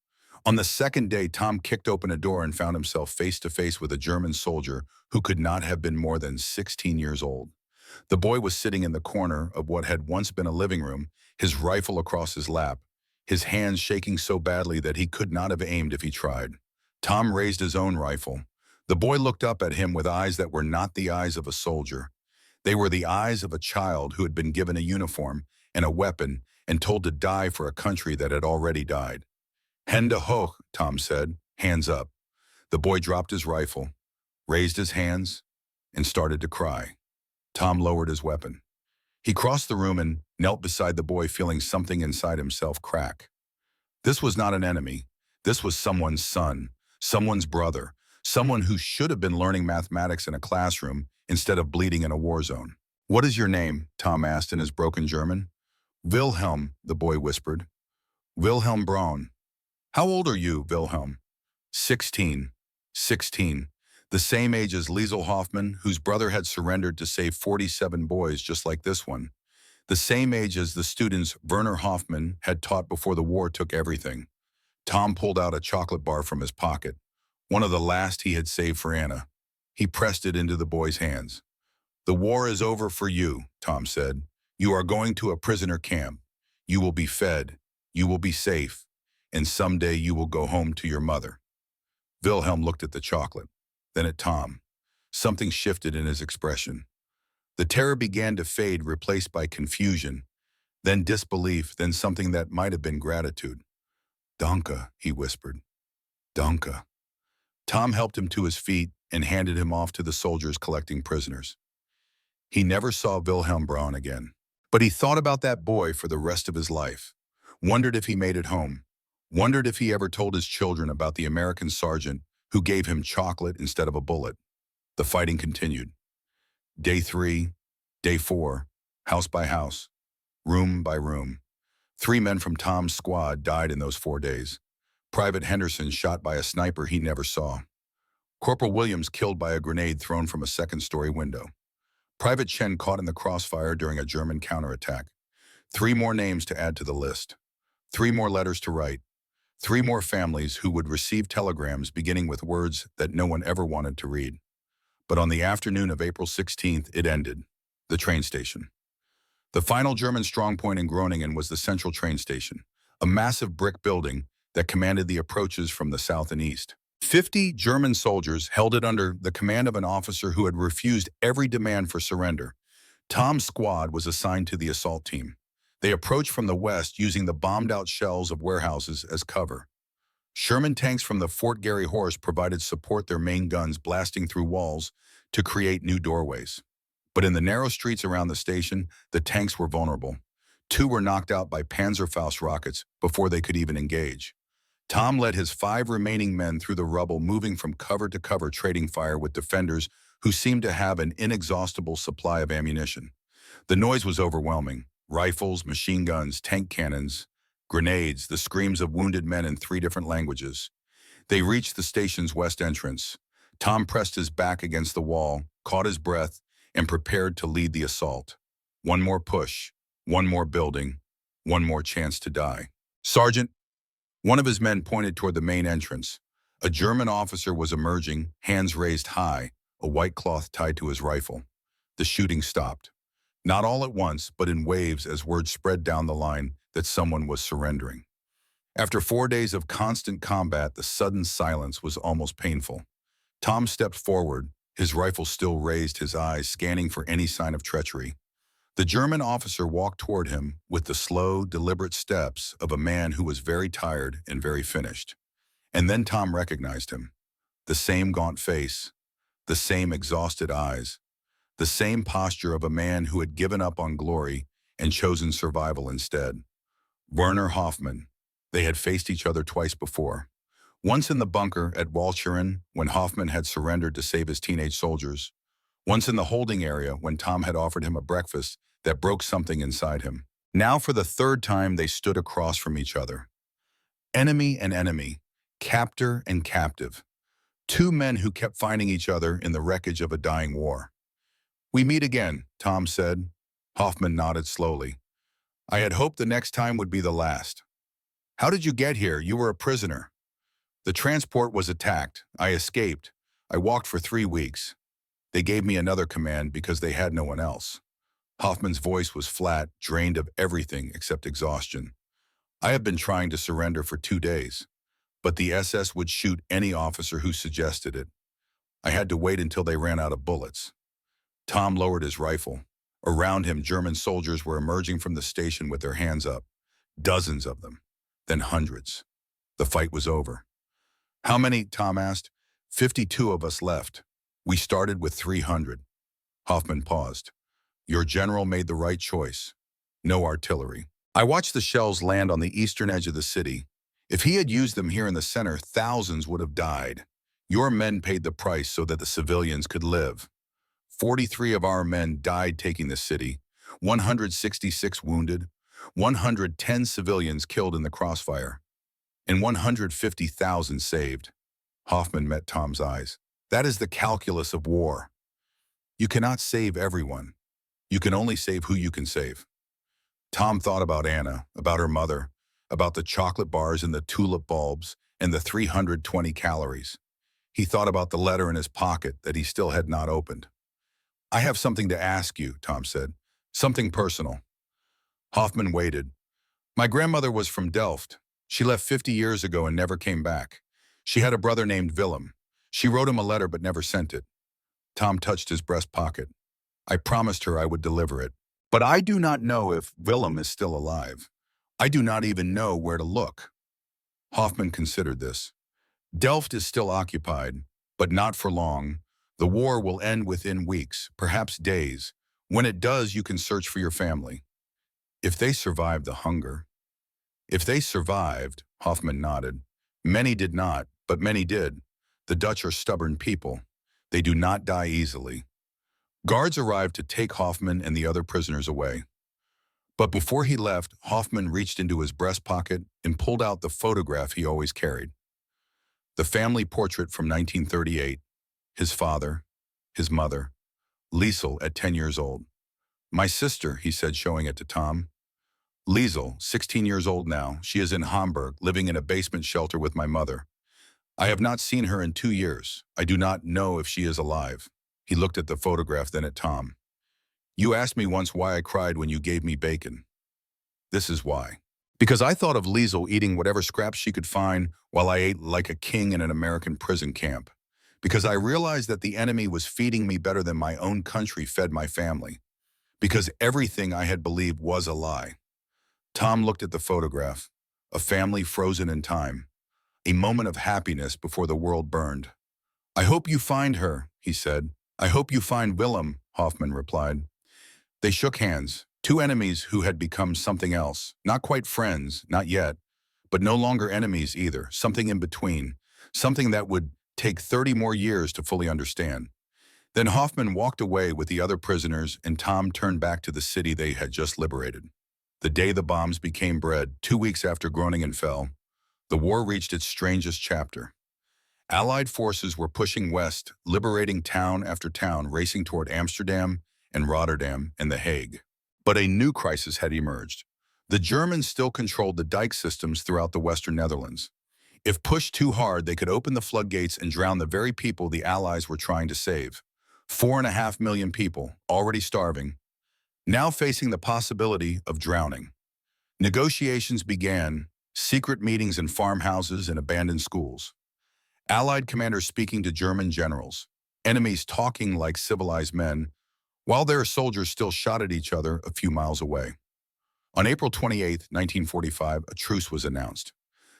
On the second day, Tom kicked open a door and found himself face to face with a German soldier who could not have been more than 16 years old. The boy was sitting in the corner of what had once been a living room, his rifle across his lap, his hands shaking so badly that he could not have aimed if he tried. Tom raised his own rifle. The boy looked up at him with eyes that were not the eyes of a soldier. They were the eyes of a child who had been given a uniform and a weapon and told to die for a country that had already died. Hände hoch, Tom said, hands up. The boy dropped his rifle, raised his hands, and started to cry. Tom lowered his weapon. He crossed the room and knelt beside the boy, feeling something inside himself crack. This was not an enemy. This was someone's son, someone's brother, someone who should have been learning mathematics in a classroom instead of bleeding in a war zone. "What is your name?" Tom asked in his broken German. "Wilhelm," the boy whispered. "Wilhelm Braun." "How old are you, Wilhelm?" 16. 16. The same age as Liesel Hoffman, whose brother had surrendered to save 47 boys just like this one. The same age as the students Werner Hoffman had taught before the war took everything. Tom pulled out a chocolate bar from his pocket, one of the last he had saved for Anna. He pressed it into the boy's hands. "The war is over for you," Tom said. "You are going to a prisoner camp. You will be fed. You will be safe. And someday you will go home to your mother." Wilhelm looked at the chocolate, then at Tom. Something shifted in his expression. The terror began to fade, replaced by confusion, then disbelief, then something that might have been gratitude. "Danke," he whispered. "Danke." Tom helped him to his feet and handed him off to the soldiers collecting prisoners. He never saw Wilhelm Braun again, but he thought about that boy for the rest of his life, wondered if he made it home, wondered if he ever told his children about the American sergeant who gave him chocolate instead of a bullet. The fighting continued. Day 3, day 4, house by house, room by room. 3 men from Tom's squad died in those 4 days. Private Henderson shot by a sniper he never saw. Corporal Williams killed by a grenade thrown from a second-story window. Private Chen caught in the crossfire during a German counterattack. 3 more names to add to the list. 3 more letters to write. 3 more families who would receive telegrams beginning with words that no one ever wanted to read. But on the afternoon of April 16th, it ended. The train station. The final German strongpoint in Groningen was the central train station, a massive brick building that commanded the approaches from the south and east. 50 German soldiers held it under the command of an officer who had refused every demand for surrender. Tom's squad was assigned to the assault team. They approached from the west using the bombed-out shells of warehouses as cover. Sherman tanks from the Fort Garry Horse provided support, their main guns blasting through walls to create new doorways. But in the narrow streets around the station, the tanks were vulnerable. 2 were knocked out by Panzerfaust rockets before they could even engage. Tom led his 5 remaining men through the rubble, moving from cover to cover, trading fire with defenders who seemed to have an inexhaustible supply of ammunition. The noise was overwhelming. Rifles, machine guns, tank cannons, grenades, the screams of wounded men in 3 different languages. They reached the station's west entrance. Tom pressed his back against the wall, caught his breath, and prepared to lead the assault. One more push, one more building, one more chance to die. "Sergeant!" One of his men pointed toward the main entrance. A German officer was emerging, hands raised high, a white cloth tied to his rifle. The shooting stopped. Not all at once, but in waves as word spread down the line that someone was surrendering. After 4 days of constant combat, the sudden silence was almost painful. Tom stepped forward, his rifle still raised, his eyes scanning for any sign of treachery. The German officer walked toward him with the slow, deliberate steps of a man who was very tired and very finished. And then Tom recognized him. The same gaunt face, the same exhausted eyes, the same posture of a man who had given up on glory and chosen survival instead. Werner Hoffman. They had faced each other twice before. Once in the bunker at Walcheren, when Hoffman had surrendered to save his teenage soldiers. Once in the holding area when Tom had offered him a breakfast that broke something inside him. Now for the third time they stood across from each other. Enemy and enemy, captor and captive. Two men who kept finding each other in the wreckage of a dying war. "We meet again," Tom said. Hoffman nodded slowly. "I had hoped the next time would be the last." "How did you get here? You were a prisoner." "The transport was attacked. I escaped. I walked for 3 weeks. They gave me another command because they had no one else." Hoffman's voice was flat, drained of everything except exhaustion. "I have been trying to surrender for 2 days, but the SS would shoot any officer who suggested it. I had to wait until they ran out of bullets." Tom lowered his rifle. Around him, German soldiers were emerging from the station with their hands up. Dozens of them, then hundreds. The fight was over. "How many?" Tom asked. 52 of us left. We started with 300. Hoffman paused. "Your general made the right choice. No artillery." "I watched the shells land on the eastern edge of the city. If he had used them here in the center, thousands would have died. Your men paid the price so that the civilians could live. 43 of our men died taking the city, 166 wounded, 110 civilians killed in the crossfire, and 150,000 saved." Hoffman met Tom's eyes. "That is the calculus of war. You cannot save everyone. You can only save who you can save." Tom thought about Anna, about her mother, about the chocolate bars and the tulip bulbs and the 320 calories. He thought about the letter in his pocket that he still had not opened. "I have something to ask you," Tom said. "Something personal." Hoffman waited. "My grandmother was from Delft. She left 50 years ago and never came back. She had a brother named Willem. She wrote him a letter but never sent it." Tom touched his breast pocket. "I promised her I would deliver it. But I do not know if Willem is still alive. I do not even know where to look." Hoffman considered this. "Delft is still occupied, but not for long. The war will end within weeks, perhaps days. When it does, you can search for your family. If they survived the hunger." "If they survived," Hoffman nodded. "Many did not, but many did. The Dutch are stubborn people. They do not die easily." Guards arrived to take Hoffman and the other prisoners away. But before he left, Hoffman reached into his breast pocket and pulled out the photograph he always carried. The family portrait from 1938. His father, his mother, Liesel at 10 years old. "My sister," he said, showing it to Tom. "Liesel, 16 years old now. She is in Hamburg, living in a basement shelter with my mother. I have not seen her in 2 years. I do not know if she is alive." He looked at the photograph, then at Tom. "You asked me once why I cried when you gave me bacon. This is why. Because I thought of Liesel eating whatever scraps she could find while I ate like a king in an American prison camp. Because I realized that the enemy was feeding me better than my own country fed my family. Because everything I had believed was a lie." Tom looked at the photograph, a family frozen in time, a moment of happiness before the world burned. "I hope you find her," he said. "I hope you find Willem," Hoffman replied. They shook hands, two enemies who had become something else, not quite friends, not yet, but no longer enemies either, something in between, something that would take 30 more years to fully understand. Then Hoffman walked away with the other prisoners and Tom turned back to the city they had just liberated. The day the bombs became bread, 2 weeks after Groningen fell, the war reached its strangest chapter. Allied forces were pushing west, liberating town after town, racing toward Amsterdam and Rotterdam and The Hague. But a new crisis had emerged. The Germans still controlled the dike systems throughout the Western Netherlands. If pushed too hard, they could open the floodgates and drown the very people the Allies were trying to save. 4.5 million people, already starving, now facing the possibility of drowning. Negotiations began, secret meetings in farmhouses and abandoned schools. Allied commanders speaking to German generals, enemies talking like civilized men, while their soldiers still shot at each other a few miles away. On April 28, 1945, a truce was announced.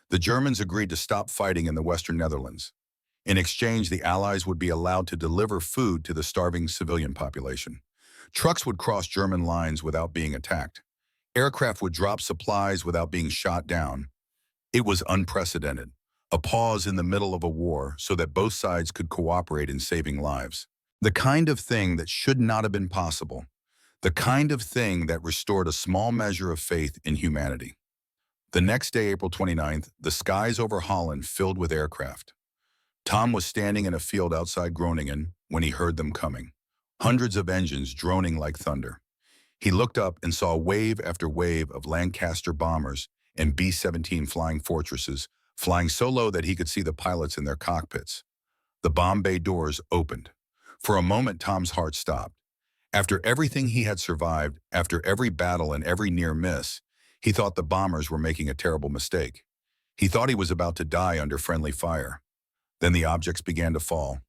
The Germans agreed to stop fighting in the Western Netherlands. In exchange, the Allies would be allowed to deliver food to the starving civilian population. Trucks would cross German lines without being attacked. Aircraft would drop supplies without being shot down. It was unprecedented, a pause in the middle of a war so that both sides could cooperate in saving lives. The kind of thing that should not have been possible. The kind of thing that restored a small measure of faith in humanity. The next day, April 29th, the skies over Holland filled with aircraft. Tom was standing in a field outside Groningen when he heard them coming. Hundreds of engines droning like thunder. He looked up and saw wave after wave of Lancaster bombers and B-17 flying fortresses, flying so low that he could see the pilots in their cockpits. The bomb bay doors opened. For a moment, Tom's heart stopped. After everything he had survived, after every battle and every near miss, he thought the bombers were making a terrible mistake. He thought he was about to die under friendly fire. Then the objects began to fall.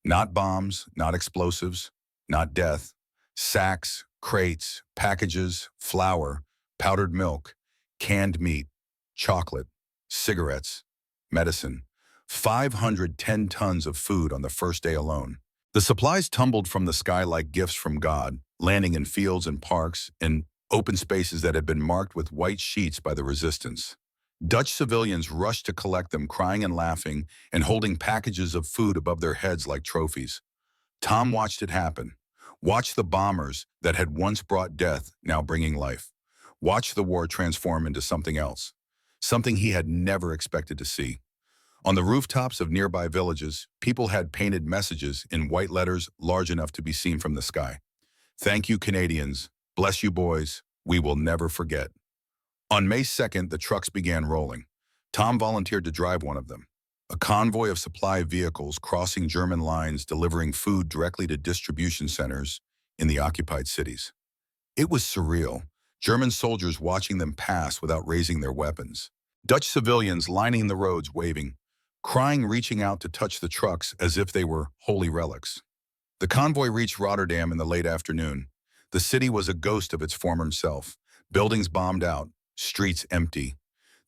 Not bombs, not explosives, not death. Sacks, crates, packages, flour, powdered milk, canned meat, chocolate, cigarettes, medicine. 510 tons of food on the first day alone. The supplies tumbled from the sky like gifts from God, landing in fields and parks and open spaces that had been marked with white sheets by the resistance. Dutch civilians rushed to collect them, crying and laughing and holding packages of food above their heads like trophies. Tom watched it happen. Watched the bombers that had once brought death now bringing life. Watched the war transform into something else, something he had never expected to see. On the rooftops of nearby villages, people had painted messages in white letters large enough to be seen from the sky. Thank you, Canadians. Bless you, boys. We will never forget. On May 2nd, the trucks began rolling. Tom volunteered to drive one of them. A convoy of supply vehicles crossing German lines delivering food directly to distribution centers in the occupied cities. It was surreal. German soldiers watching them pass without raising their weapons. Dutch civilians lining the roads waving, crying, reaching out to touch the trucks as if they were holy relics. The convoy reached Rotterdam in the late afternoon. The city was a ghost of its former self. Buildings bombed out, streets empty.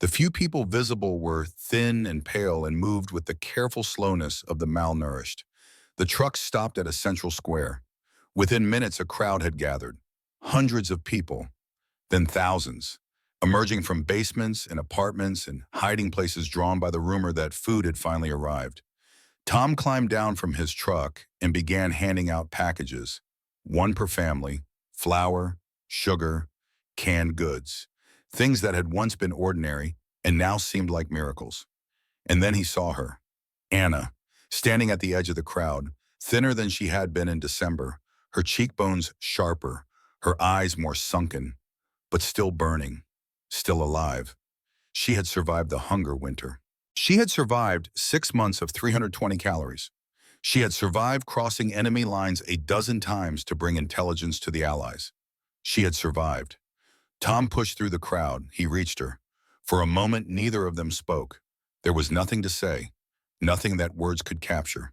The few people visible were thin and pale and moved with the careful slowness of the malnourished. The trucks stopped at a central square. Within minutes, a crowd had gathered. Hundreds of people, then thousands, emerging from basements and apartments and hiding places drawn by the rumor that food had finally arrived. Tom climbed down from his truck and began handing out packages, one per family, flour, sugar, canned goods, things that had once been ordinary and now seemed like miracles. And then he saw her, Anna, standing at the edge of the crowd, thinner than she had been in December, her cheekbones sharper, her eyes more sunken, but still burning, still alive. She had survived the hunger winter. She had survived 6 months of 320 calories. She had survived crossing enemy lines a dozen times to bring intelligence to the Allies. She had survived. Tom pushed through the crowd. He reached her. For a moment, neither of them spoke. There was nothing to say, nothing that words could capture.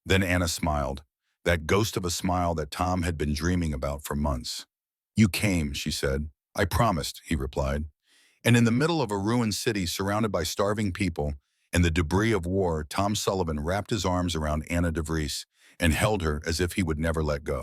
Then Anna smiled, that ghost of a smile that Tom had been dreaming about for months. You came, she said. I promised, he replied. And in the middle of a ruined city surrounded by starving people and the debris of war, Tom Sullivan wrapped his arms around Anna de Vries and held her as if he would never let go.